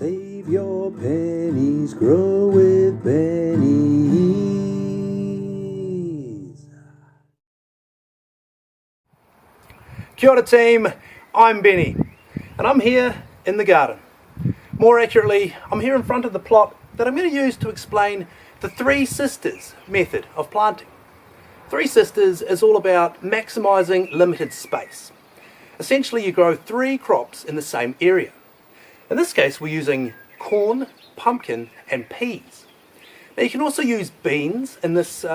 Save your pennies, grow with Benny's. Kia ora team, I'm Benny, and I'm here in the garden. More accurately, I'm here in front of the plot that I'm going to use to explain the Three Sisters method of planting. Three Sisters is all about maximising limited space. Essentially, you grow 3 crops in the same area. In this case, we're using corn, pumpkin and peas. Now you can also use beans in this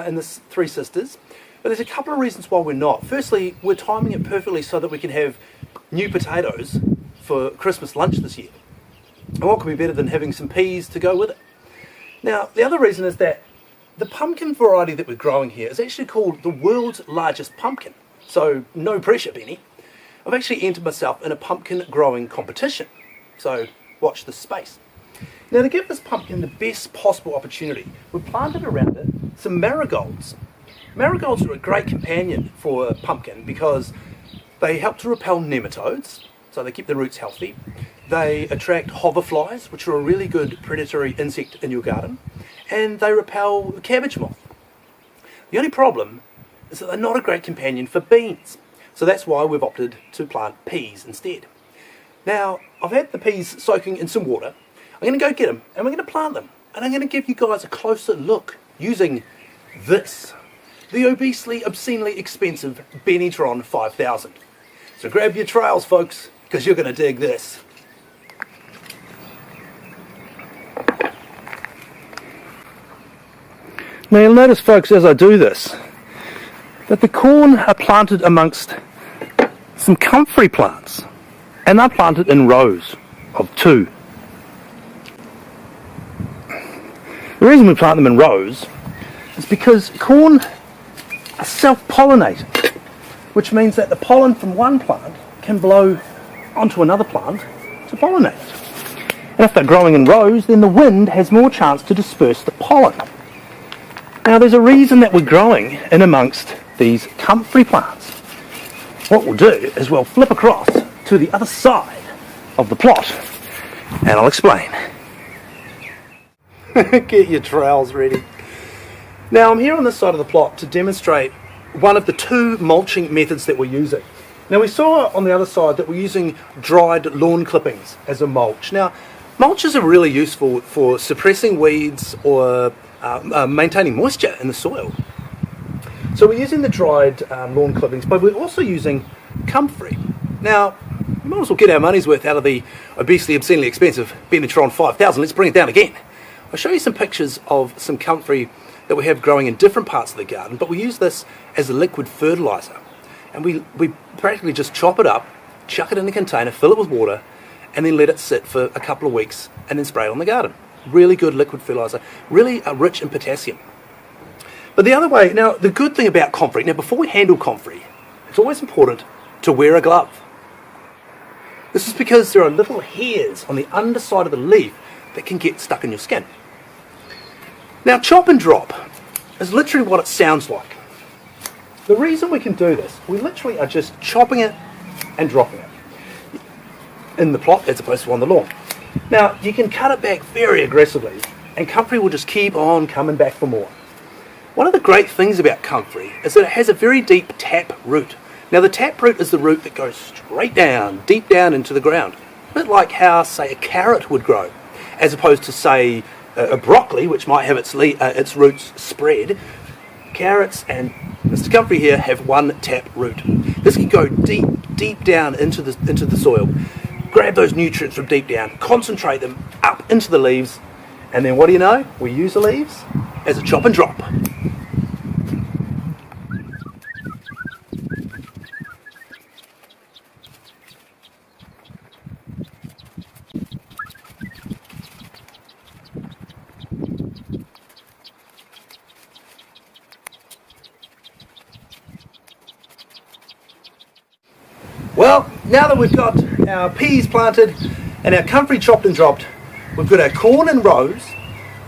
Three Sisters, but there's a couple of reasons why we're not. Firstly, we're timing it perfectly so that we can have new potatoes for Christmas lunch this year. And what could be better than having some peas to go with it? Now, the other reason is that the pumpkin variety that we're growing here is actually called the world's largest pumpkin. So, no pressure, Benny. I've actually entered myself in a pumpkin growing competition. So, watch this space. Now, to give this pumpkin the best possible opportunity, we've planted around it some marigolds. Marigolds are a great companion for a pumpkin because they help to repel nematodes, so they keep the roots healthy. They attract hoverflies, which are a really good predatory insect in your garden, and they repel cabbage moth. The only problem is that they're not a great companion for beans, so that's why we've opted to plant peas instead. Now, I've had the peas soaking in some water. I'm going to go get them, and we're going to plant them, and I'm going to give you guys a closer look using this, the obscenely expensive Bennytron 5000. So grab your trails, folks, because you're going to dig this. Now you'll notice, folks, as I do this, that the corn are planted amongst some comfrey plants, and they're planted in rows of 2. The reason we plant them in rows is because corn are self-pollinated, which means that the pollen from one plant can blow onto another plant to pollinate it. And if they're growing in rows, then the wind has more chance to disperse the pollen. Now there's a reason that we're growing in amongst these comfrey plants. What we'll do is we'll flip across to the other side of the plot, and I'll explain. Get your trowels ready. Now I'm here on this side of the plot to demonstrate one of the 2 mulching methods that we're using. Now we saw on the other side that we're using dried lawn clippings as a mulch. Now mulches are really useful for suppressing weeds or maintaining moisture in the soil. So we're using the dried lawn clippings, but we're also using comfrey. Now, we might as well get our money's worth out of the obscenely expensive Bennytron 5000. Let's bring it down again. I'll show you some pictures of some comfrey that we have growing in different parts of the garden, but we use this as a liquid fertiliser. And we practically just chop it up, chuck it in a container, fill it with water, and then let it sit for a couple of weeks and then spray it on the garden. Really good liquid fertiliser, really rich in potassium. But the other way, now the good thing about comfrey, now before we handle comfrey, it's always important to wear a glove. This is because there are little hairs on the underside of the leaf that can get stuck in your skin. Now chop and drop is literally what it sounds like. The reason we can do this, we literally are just chopping it and dropping it in the plot as opposed to on the lawn. Now you can cut it back very aggressively and comfrey will just keep on coming back for more. One of the great things about comfrey is that it has a very deep tap root. Now the tap root is the root that goes straight down, deep down into the ground. A bit like how, say, a carrot would grow, as opposed to, say, a broccoli, which might have its roots spread. Carrots and Mr. Comfrey here have one tap root. This can go deep down into the soil, grab those nutrients from deep down, concentrate them up into the leaves, and then what do you know? We use the leaves as a chop and drop. Well, now that we've got our peas planted and our comfrey chopped and dropped, we've got our corn in rows,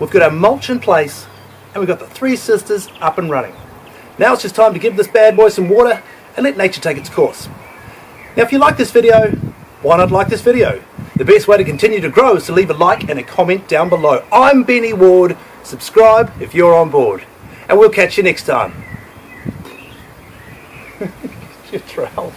we've got our mulch in place, and we've got the Three Sisters up and running. Now it's just time to give this bad boy some water and let nature take its course. Now if you like this video, why not like this video? The best way to continue to grow is to leave a like and a comment down below. I'm Benny Ward. Subscribe if you're on board. And we'll catch you next time. Your trail.